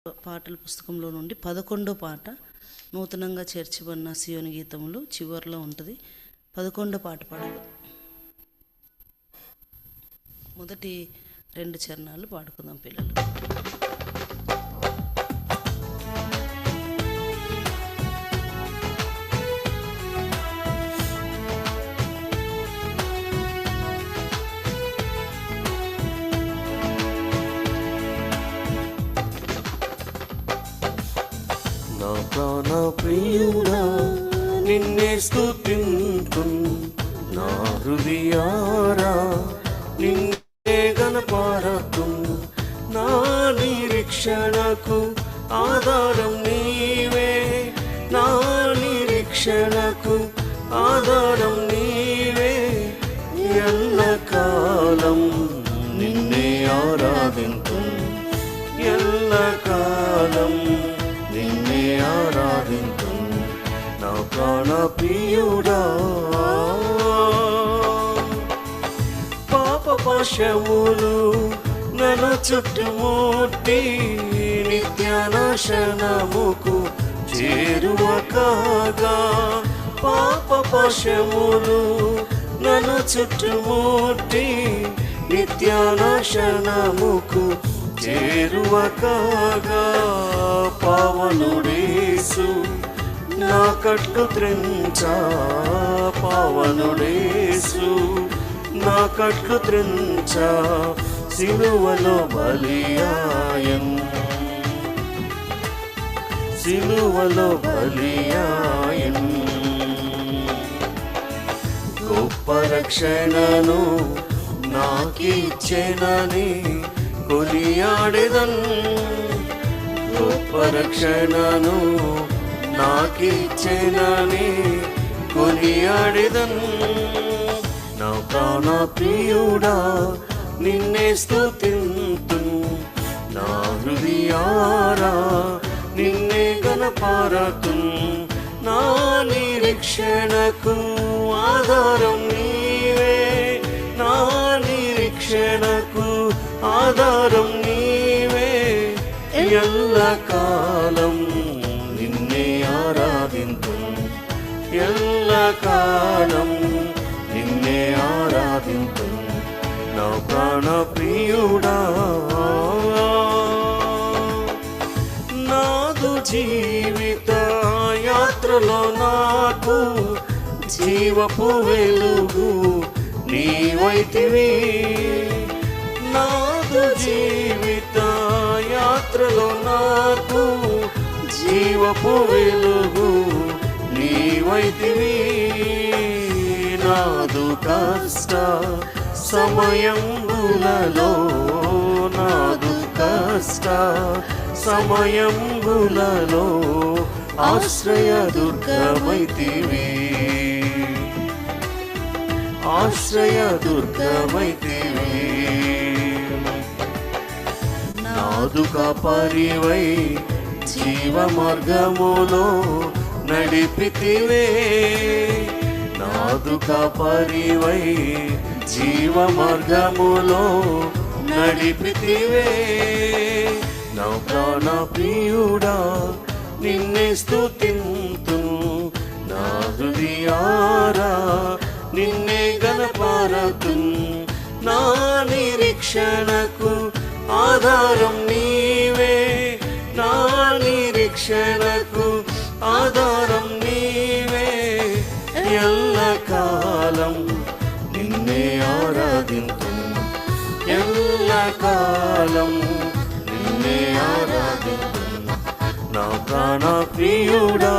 పాటల పుస్తకంలో నుండి 11వ పాట నూతనంగా చేర్చబడిన సియోని గీతములు చివరిలో ఉంటుంది. 11వ పాట పాడదు. మొదటి 2 చరణాలు పాడుకుందాం పిల్లలు. నా ప్రాణ ప్రియుడా నిన్నే స్తుతింతున్, నా హృదయారా నిన్నే గణపారతున్. నా నిరీక్షణకు ఆధారం నీవే, నా నిరీక్షణకు ఆధారం నీవే. ఎల్లకాలం నిన్నే ఆరాధింతున్, ఎల్లకాలం నిన్నే ఆరాధింతున్. నా ప్రాణ ప్రియుడా పాప పాశములు నన్ను చుట్టుముట్టి నిత్యానాశనముకు చేరువ కాగా. పాప పాశములు నన్ను చుట్టుముట్టి నిత్యానాశనముకు చేరువ కాగా. పావనుడేసు నా కట్లు త్రెంచా, పావనుడేసు నా కట్లు త్రెంచా. సిలువలో బలియాయన్, సిలువలో బలియాయన్. గొప్ప రక్షణను నాకిచ్చెనని కొనియాడెదన్, గొప్ప రక్షణను నాకిచ్చెనని కొనియాడెదన్. నా ప్రాణ ప్రియుడా నిన్నే స్తుతింతున్, నా హృదయారా నిన్నే గణపారతున్. నా నిరీక్షణకు ఆధారం నీవే, నా నిరీక్షణకు ఆధారం నీవే. ఎల్లకాలం నిన్నే ఆరాధింతున్, ఎల్లకాలం నిన్నే ఆరాధింతున్. నా ప్రాణ ప్రియుడా నాదు జీవిత యాత్రలో నాకు జీవపు వెలుగు నీవైతివి. నాదు జీవిత యాత్రలో నాకు జీవపు వెలుగు నీవైతివి. నాదు కష్ట సమయంబులలో, నాదు కష్ట సమయంబులలో ఆశ్రయ దుర్గమైతివి, ఆశ్రయ దుర్గమైతివి. నాదు కాపరివై జీవ మార్గములో నడిపితివే, నాదు కాపరివై జీవ మార్గములో నడిపితివే. నా ప్రాణ ప్రియుడా నిన్నే స్తుతింతున్, నా హృదయారా నిన్నే గణపారతున్. నా నిరీక్షణకు ఆధారం నీవే, నా నిరీక్షణకు ఆధారం నీవే. ఎల్లకాలం నిన్నే ఆరాధింతున్, ఎల్లకాలం నిన్నే ఆరాధింతున్. నా ప్రాణ ప్రియుడా